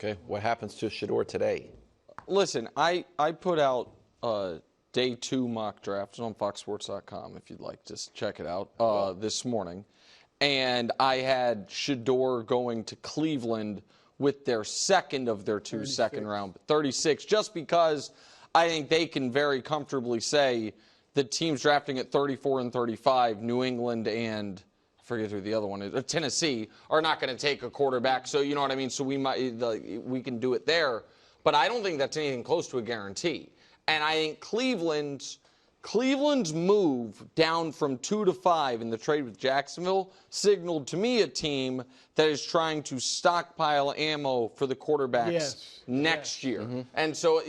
Okay, what happens to Shedeur today? Listen, I put out day 2 mock drafts on foxsports.com if you'd like. Just check it out this morning. And I had Shedeur going to Cleveland with their second of their 2 second-round, 36, just because I think they can very comfortably say the teams drafting at 34 and 35, New England and I forget who the other one is, Tennessee, are not going to take a quarterback. So you know what I mean? So we can do it there. But I don't think that's anything close to a guarantee. And I think Cleveland's move down from 2 to 5 in the trade with Jacksonville signaled to me a team that is trying to stockpile ammo for the quarterbacks next year. Mm-hmm. And so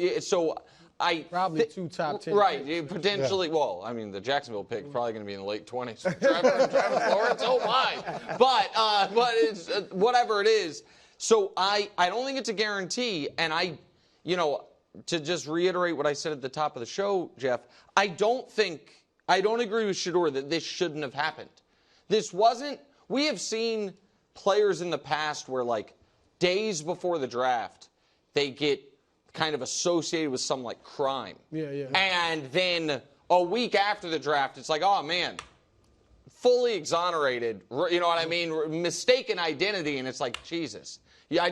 probably 2 top 10 right, picks. potentially. Yeah. Well, I mean, the Jacksonville pick is probably going to be in the late 20s. Travis Lawrence, oh my! But it's whatever it is. So I don't think it's a guarantee, and to just reiterate what I said at the top of the show, Jeff, I don't agree with Shedeur that this shouldn't have happened. We have seen players in the past where, like, days before the draft, they get kind of associated with some, like, crime. Yeah. And then a week after the draft, it's like, oh, man, fully exonerated, you know what I mean, mistaken identity, and it's like, Jesus. Yeah, I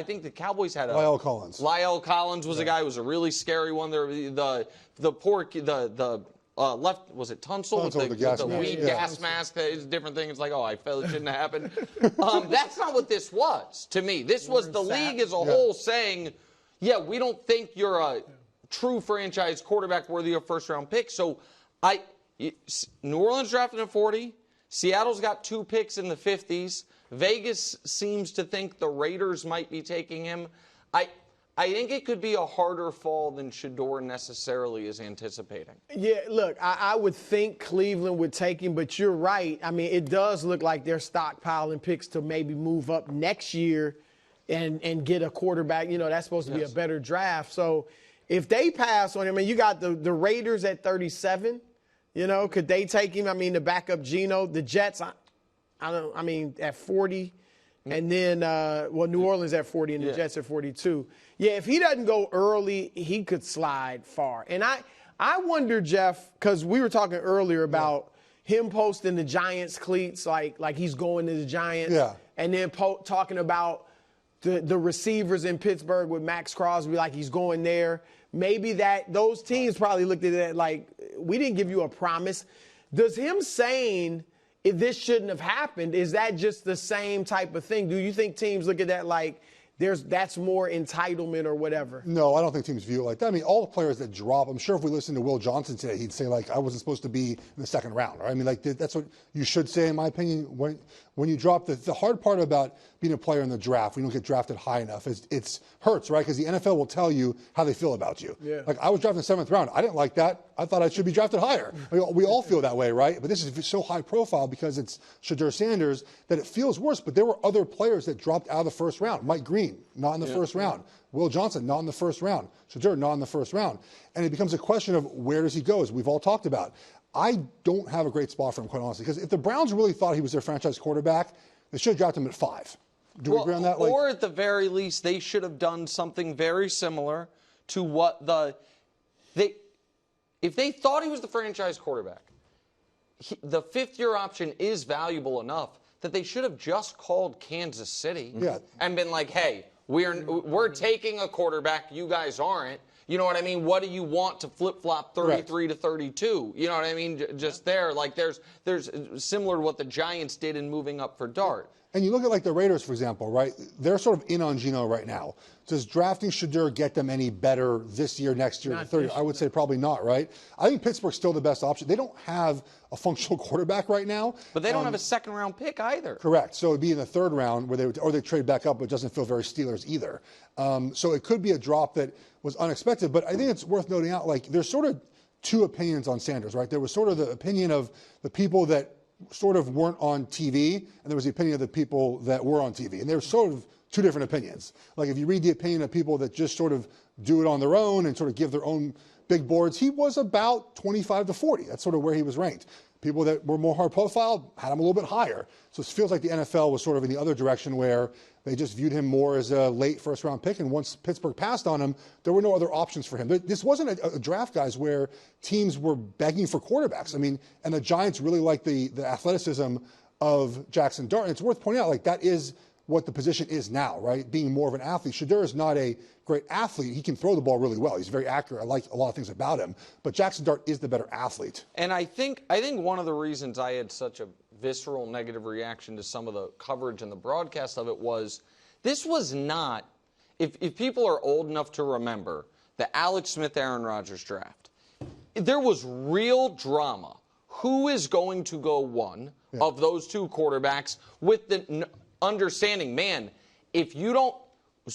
think the Cowboys had Lyle Collins. Lyle Collins was a guy who was a really scary one. The left, was it Tunsil with the weed gas mask? It's a different thing. It's like, oh, I felt it shouldn't have happened. That's not what this was to me. This was the league as a whole saying, yeah, we don't think you're a true franchise quarterback worthy of first-round pick. So New Orleans drafted at 40. Seattle's got 2 picks in the 50s. Vegas seems to think the Raiders might be taking him. I think it could be a harder fall than Shedeur necessarily is anticipating. Yeah, look, I would think Cleveland would take him, but you're right. I mean, it does look like they're stockpiling picks to maybe move up next year and get a quarterback. You know, that's supposed to be a better draft. So if they pass on him, and you got the Raiders at 37, you know, could they take him? I mean, the backup Geno, the Jets, at 40, and then, New Orleans at 40 and the Jets at 42. Yeah, if he doesn't go early, he could slide far. And I wonder, Jeff, because we were talking earlier about him posting the Giants cleats like he's going to the Giants. Yeah. And then talking about the receivers in Pittsburgh with Max Crosby like he's going there. Maybe those teams probably looked at that like, we didn't give you a promise. Does him saying if this shouldn't have happened, is that just the same type of thing? Do you think teams look at that like that's more entitlement or whatever? No, I don't think teams view it like that. I mean, all the players that drop, I'm sure if we listened to Will Johnson today, he'd say, like, I wasn't supposed to be in the second round. Right? I mean, like, that's what you should say, in my opinion. When you drop, the hard part about being a player in the draft, when you don't get drafted high enough, it hurts, right? Because the NFL will tell you how they feel about you. Yeah. Like, I was drafted in the 7th round. I didn't like that. I thought I should be drafted higher. We all feel that way, right? But this is so high profile because it's Shedeur Sanders that it feels worse. But there were other players that dropped out of the first round. Mike Green, not in the first round. Will Johnson, not in the first round. Shedeur, not in the first round. And it becomes a question of where does he go, as we've all talked about. I don't have a great spot for him, quite honestly, because if the Browns really thought he was their franchise quarterback, they should have drafted him at 5. Do we agree on that? Or at the very least, they should have done something very similar to what if they thought he was the franchise quarterback, the 5th-year option is valuable enough that they should have just called Kansas City and been like, hey, we're taking a quarterback, you guys aren't. You know what I mean? What do you want to flip-flop 33 to 32? You know what I mean? Just there, like there's similar to what the Giants did in moving up for Dart. And you look at like the Raiders, for example, right? They're sort of in on Geno right now. Does drafting Shedeur get them any better this year, next year, the 30? I would say probably not, right? I think Pittsburgh's still the best option. They don't have a functional quarterback right now. But they don't have a second-round pick either. Correct. So it would be in the 3rd round or they trade back up, but it doesn't feel very Steelers either. So it could be a drop that was unexpected. But I think it's worth noting out, like, there's sort of 2 opinions on Sanders, right? There was sort of the opinion of the people that sort of weren't on TV, and there was the opinion of the people that were on TV. And there's sort of 2 different opinions. Like, if you read the opinion of people that just sort of do it on their own and sort of give their own big boards, he was about 25 to 40. That's sort of where he was ranked. People that were more hard profile had him a little bit higher. So it feels like the NFL was sort of in the other direction where they just viewed him more as a late first-round pick. And once Pittsburgh passed on him, there were no other options for him. This wasn't a draft, guys, where teams were begging for quarterbacks. I mean, and the Giants really like the athleticism of Jackson Dart. And it's worth pointing out, like, that is what the position is now, right? Being more of an athlete. Shedeur is not a great athlete. He can throw the ball really well. He's very accurate. I like a lot of things about him. But Jackson Dart is the better athlete. And I think one of the reasons I had such a visceral negative reaction to some of the coverage and the broadcast of it was this was not, if people are old enough to remember the Alex Smith, Aaron Rodgers draft, there was real drama. Who is going to go one of those two quarterbacks with the understanding, man, if you don't,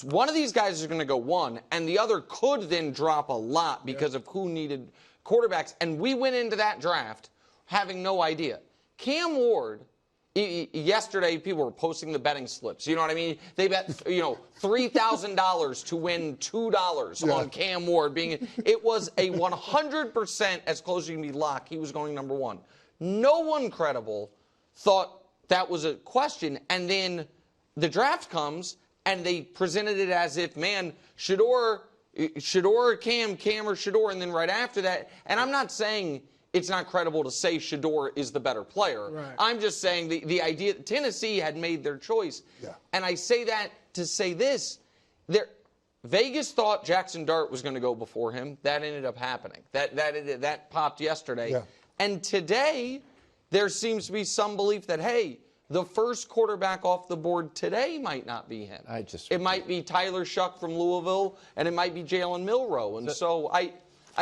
one of these guys is going to go one, and the other could then drop a lot because of who needed quarterbacks. And we went into that draft having no idea. Cam Ward, yesterday people were posting the betting slips. You know what I mean? They bet, $3,000 to win $2 on Cam Ward. It was a 100% as close as you can be lock. He was going number one. No one credible thought that was a question, and then the draft comes, and they presented it as if, man, Shedeur, Cam or Shedeur, and then right after that, and I'm not saying it's not credible to say Shedeur is the better player. Right. I'm just saying the idea that Tennessee had made their choice, and I say that to say this, Vegas thought Jackson Dart was going to go before him. That ended up happening. That popped yesterday. Yeah. And today, there seems to be some belief that, hey, the first quarterback off the board today might not be him. It might be Tyler Shuck from Louisville, and it might be Jalen Milroe. And so I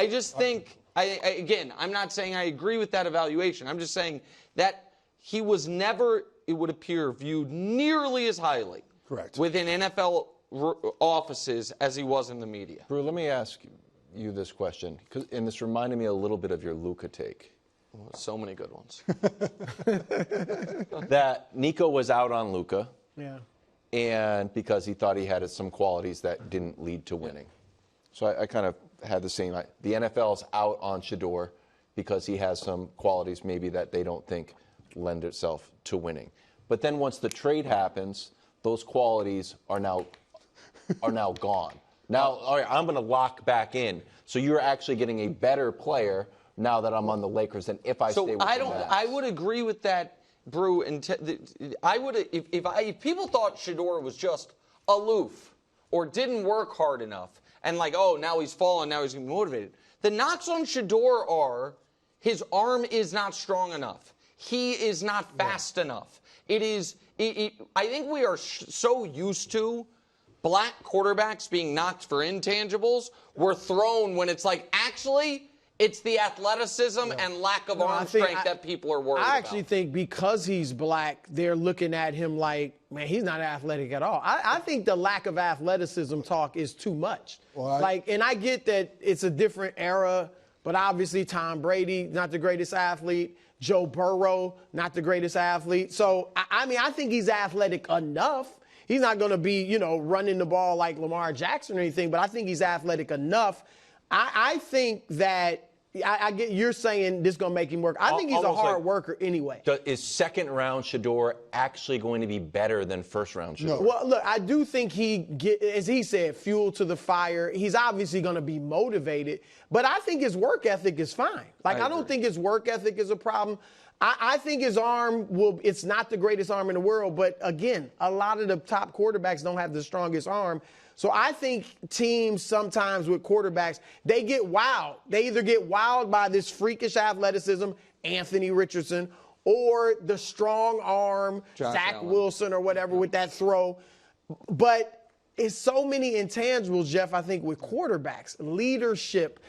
just think, again, I'm not saying I agree with that evaluation. I'm just saying that he was never, it would appear, viewed nearly as highly within NFL offices as he was in the media. Brew, let me ask you this question, and this reminded me a little bit of your Luka take. So many good ones. That Nico was out on Luka. Yeah. And because he thought he had some qualities that didn't lead to winning. So I kind of had the same. The NFL's out on Shedeur because he has some qualities maybe that they don't think lend itself to winning. But then once the trade happens, those qualities are now gone. Now, all right, I'm going to lock back in. So you're actually getting a better player now that I'm on the Lakers than if I stay with the Mavs. I would agree with that, Brew. And I would if people thought Shedeur was just aloof or didn't work hard enough and like, oh, now he's fallen, now he's motivated. The knocks on Shedeur are his arm is not strong enough. He is not fast enough. I think we are so used to black quarterbacks being knocked for intangibles. We're thrown when it's like, actually, it's the athleticism and lack of arm strength that people are worried about. I actually think because he's black, they're looking at him like, man, he's not athletic at all. I think the lack of athleticism talk is too much. Well, and I get that it's a different era, but obviously Tom Brady, not the greatest athlete. Joe Burrow, not the greatest athlete. So, I think he's athletic enough. He's not going to be, running the ball like Lamar Jackson or anything, but I think he's athletic enough. I think that I get you're saying this is going to make him work. I think he's a hard worker anyway. Is second-round Shedeur actually going to be better than first-round Shedeur? No. Well, look, I do think as he said, fuel to the fire. He's obviously going to be motivated, but I think his work ethic is fine. I don't think his work ethic is a problem. I think his arm it's not the greatest arm in the world, but again, a lot of the top quarterbacks don't have the strongest arm. So I think teams sometimes with quarterbacks, they get wild. They either get wild by this freakish athleticism, Anthony Richardson, or the strong arm, Zach Wilson or whatever with that throw. But it's so many intangibles, Jeff, I think, with quarterbacks. Leadership,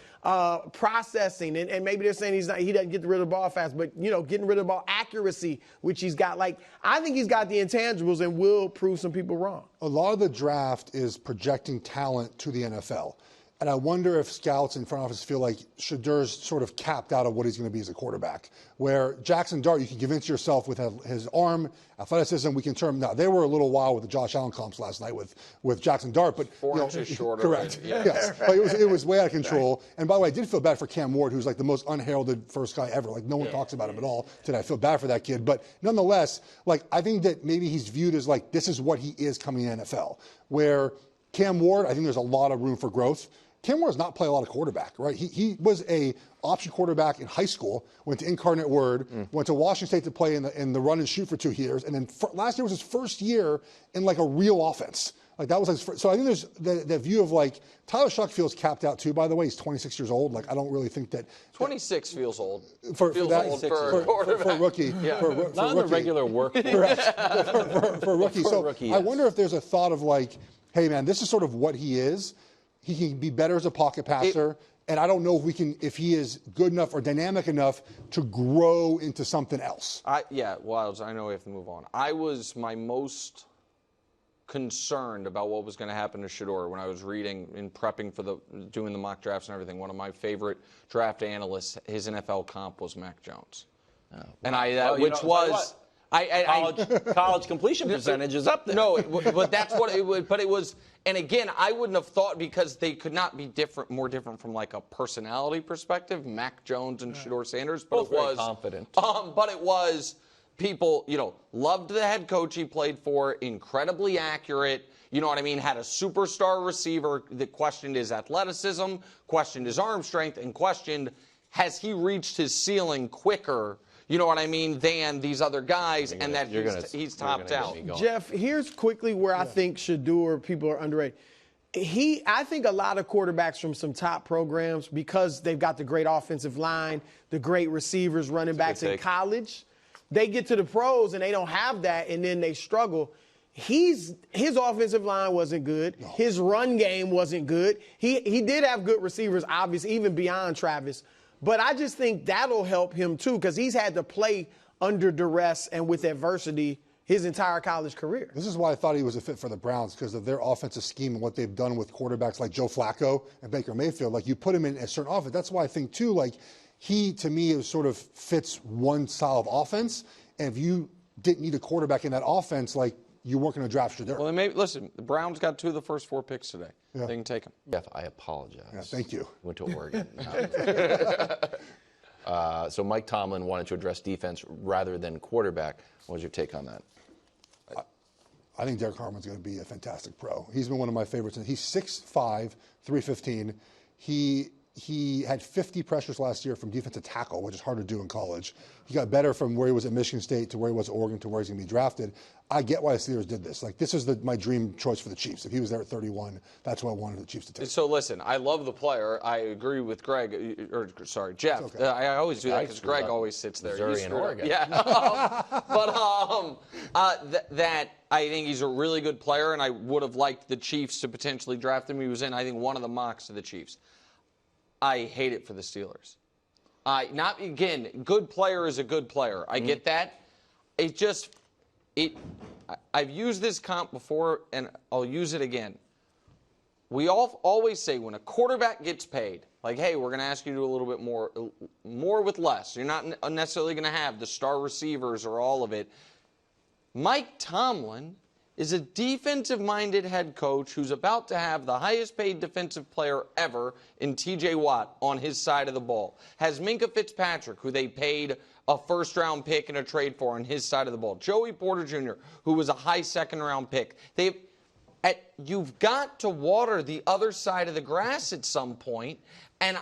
processing, and maybe they're saying he doesn't get rid of the ball fast, but, getting rid of the ball accuracy, which he's got. I think he's got the intangibles and will prove some people wrong. A lot of the draft is projecting talent to the NFL. And I wonder if scouts and front office feel like Shedeur's sort of capped out of what he's going to be as a quarterback. Where Jackson Dart, you can convince yourself with his arm, athleticism, we can turn him. Now, they were a little wild with the Josh Allen comps last night with Jackson Dart. But 4 inches shorter. Correct. Yeah. Yes. But it was way out of control. And by the way, I did feel bad for Cam Ward, who's like the most unheralded first guy ever. Like, no one talks about him at all today. I feel bad for that kid. But nonetheless, like, I think that maybe he's viewed as like, this is what he is coming in the NFL. Where Cam Ward, I think there's a lot of room for growth. Cam Ward does not play a lot of quarterback, right? He was a option quarterback in high school, went to Incarnate Word, went to Washington State to play in the run and shoot for 2 years, and then last year was his first year in like a real offense. Like that was his first. So I think there's the view of like Tyler Shuck feels capped out too. By the way, he's 26 years old. Like I don't really think that 26 feels old. for feels that, old for a quarterback. for a rookie. Yeah. For Not in the regular work. Correct. for a rookie. For a So rookie, I yes. wonder if there's a thought of like, hey man, this is sort of what he is. He can be better as a pocket passer. And I don't know if he is good enough or dynamic enough to grow into something else. Wildes, I know we have to move on. I was my most concerned about what was going to happen to Shedeur when I was reading and prepping for doing the mock drafts and everything. One of my favorite draft analysts, his NFL comp was Mac Jones. And college completion percentage is up there. No, but that's what it would. But it was, and again, I wouldn't have thought because they could not be more different from like a personality perspective. Mac Jones and Shedeur Sanders, but Both it was very confident. But it was people, loved the head coach he played for, incredibly accurate. You know what I mean? Had a superstar receiver that questioned his athleticism, questioned his arm strength, and questioned has he reached his ceiling quicker. You know what I mean, than these other guys, and that he's topped out. Jeff, here's quickly where I think Shedeur, people are underrated. I think a lot of quarterbacks from some top programs, because they've got the great offensive line, the great receivers, running backs in college, they get to the pros and they don't have that, and then they struggle. His offensive line wasn't good. No. His run game wasn't good. He did have good receivers, obviously, even beyond Travis. But I just think that'll help him, too, because he's had to play under duress and with adversity his entire college career. This is why I thought he was a fit for the Browns, because of their offensive scheme and what they've done with quarterbacks like Joe Flacco and Baker Mayfield. Like, you put him in a certain offense. That's why I think, too, like, he, to me, sort of fits one style of offense. And if you didn't need a quarterback in that offense, like, you weren't going to draft Shedeur. Well, listen, the Browns got 2 of the first 4 picks today. Yeah. They can take them. Jeff, I apologize. Yeah, thank you. Went to Oregon. So Mike Tomlin wanted to address defense rather than quarterback. What was your take on that? I think Derrick Harmon's going to be a fantastic pro. He's been one of my favorites. He's 6'5", 315. He had 50 pressures last year from defensive tackle, which is hard to do in college. He got better from where he was at Michigan State to where he was at Oregon to where he's going to be drafted. I get why the Steelers did this. Like, this is my dream choice for the Chiefs. If he was there at 31, that's what I wanted the Chiefs to take. So, listen, I love the player. I agree with Jeff. Okay. I always do that because Greg always sits there. Missouri and Oregon. Yeah. That I think he's a really good player, and I would have liked the Chiefs to potentially draft him. He was in, I think, one of the mocks to the Chiefs. I hate it for the Steelers. Good player is a good player. I get that. I've used this comp before, and I'll use it again. We always say when a quarterback gets paid, like, hey, we're going to ask you to do a little bit more with less. You're not necessarily going to have the star receivers or all of it. Mike Tomlin is a defensive-minded head coach who's about to have the highest-paid defensive player ever in T.J. Watt on his side of the ball. Has Minkah Fitzpatrick, who they paid a first-round pick in a trade for, on his side of the ball. Joey Porter Jr., who was a high second-round pick. You've got to water the other side of the grass at some point, and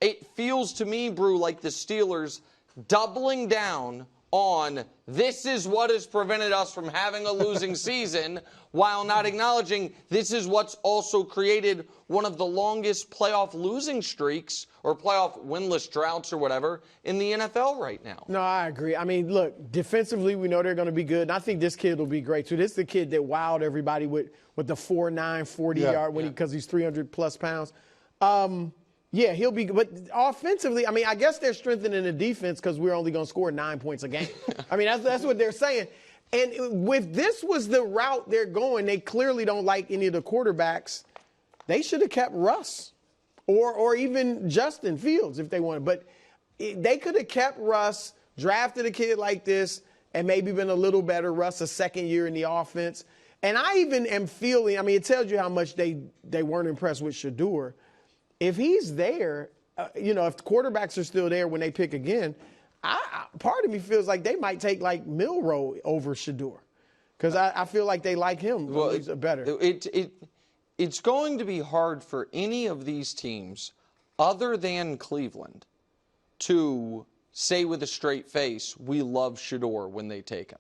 it feels to me, Brew, like the Steelers doubling down on this is what has prevented us from having a losing season, while not acknowledging this is what's also created one of the longest playoff losing streaks or playoff winless droughts or whatever in the NFL right now. No, I agree. I mean, look, defensively, we know they're going to be good, and I think this kid will be great, too. This is the kid that wowed everybody with the 4'9", 40-yard because he's 300-plus pounds. Yeah, he'll be – but offensively, I mean, I guess they're strengthening the defense because we're only going to score 9 points a game. I mean, that's what they're saying. And with this was the route they're going, they clearly don't like any of the quarterbacks they should have kept Russ or even Justin Fields if they wanted. But they could have kept Russ, drafted a kid like this, and maybe been a little better. Russ, a second year in the offense. And I even am feeling, I mean, it tells you how much they weren't impressed with Shedeur. If he's there, if the quarterbacks are still there when they pick again, part of me feels like they might take like Milroe over Shedeur because I feel like they like him better. It's going to be hard for any of these teams other than Cleveland to say with a straight face, we love Shedeur when they take him.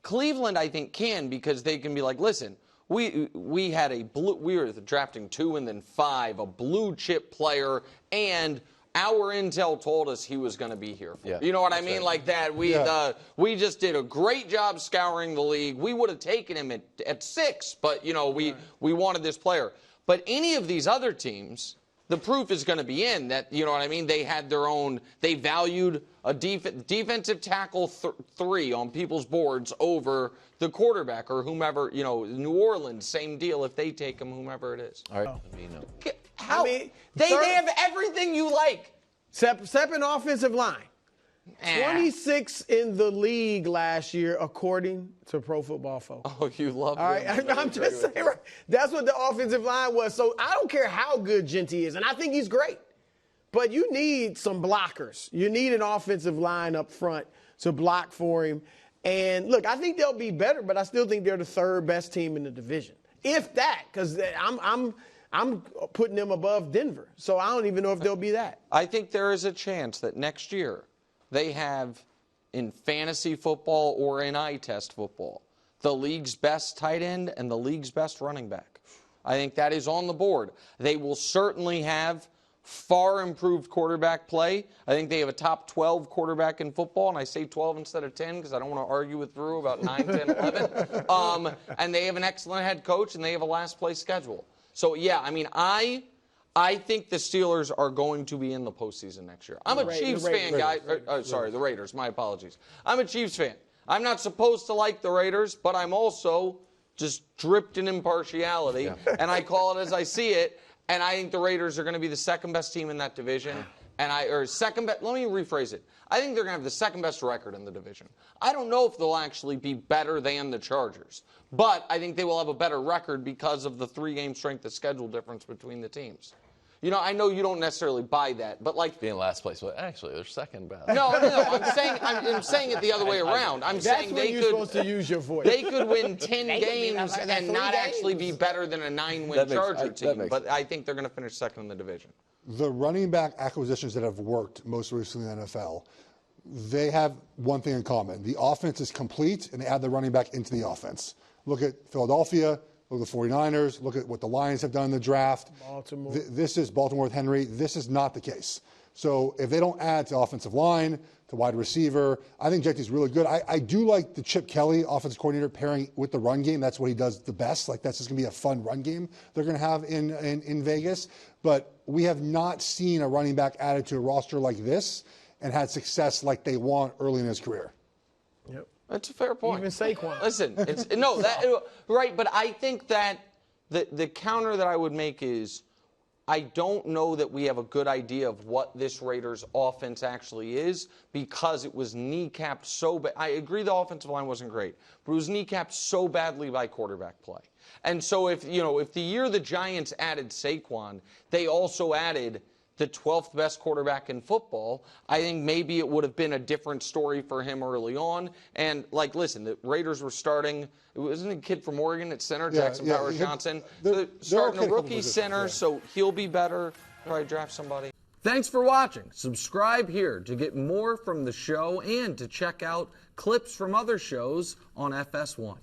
Cleveland, I think, can because they can be like, listen, we were drafting 2 and then 5, a blue chip player, and our intel told us he was going to be here. You know what I mean? Right. Like that. We just did a great job scouring the league. We would have taken him at 6, but we wanted this player. But any of these other teams, the proof is going to be in that, you know what I mean? They had their own, they valued a defensive tackle 3 on people's boards over the quarterback or whomever, New Orleans, same deal if they take him, whomever it is. All right. They have everything you like. Except an offensive line. 26 in the league last year, according to Pro Football Focus. Oh, you love All right, I'm just saying, right? That's what the offensive line was. So I don't care how good Jeanty is, and I think he's great. But you need some blockers. You need an offensive line up front to block for him. And look, I think they'll be better, but I still think they're the 3rd best team in the division, if that. Because I'm putting them above Denver, so I don't even know if they'll be that. I think there is a chance that next year they have, in fantasy football or in eye test football, the league's best tight end and the league's best running back. I think that is on the board. They will certainly have far improved quarterback play. I think they have a top 12 quarterback in football, and I say 12 instead of 10 because I don't want to argue with Drew about 9, 10, 11. And they have an excellent head coach, and they have a last-place schedule. So, yeah, I mean, I think the Steelers are going to be in the postseason next year. I'm a Chiefs fan, guy. Sorry, the Raiders. My apologies. I'm a Chiefs fan. I'm not supposed to like the Raiders, but I'm also just dripped in impartiality, and I call it as I see it. And I think the Raiders are going to be the 2nd best team in that division. Let me rephrase it. I think they're going to have the 2nd best record in the division. I don't know if they'll actually be better than the Chargers, but I think they will have a better record because of the 3-game strength of schedule difference between the teams. I know you don't necessarily buy that, but like being last place, but actually they're 2nd best. No, I'm saying it the other way around. I'm saying you're supposed to use your voice. They could win 10 games and not actually be better than a 9-win Charger team, but I think they're going to finish 2nd in the division. The running back acquisitions that have worked most recently in the NFL, they have one thing in common. The offense is complete, and they add the running back into the offense. Look at Philadelphia. Look at the 49ers. Look at what the Lions have done in the draft. Baltimore. This is Baltimore with Henry. This is not the case. So if they don't add to offensive line, to wide receiver, I think Jeanty's really good. I do like the Chip Kelly offensive coordinator pairing with the run game. That's what he does the best. Like, that's just going to be a fun run game they're going to have in Vegas. But we have not seen a running back added to a roster like this and had success like they want early in his career. Yep. That's a fair point. Even Saquon. Listen, right, but I think that the counter that I would make is I don't know that we have a good idea of what this Raiders offense actually is because it was kneecapped so bad. I agree the offensive line wasn't great, but it was kneecapped so badly by quarterback play. And so if the year the Giants added Saquon, they also added the 12th best quarterback in football, I think maybe it would have been a different story for him early on. And, listen, the Raiders were starting, wasn't a kid from Oregon at center, Jackson Powers Johnson? They're starting a rookie center, so he'll be better. Probably draft somebody. Thanks for watching. Subscribe here to get more from the show and to check out clips from other shows on FS1.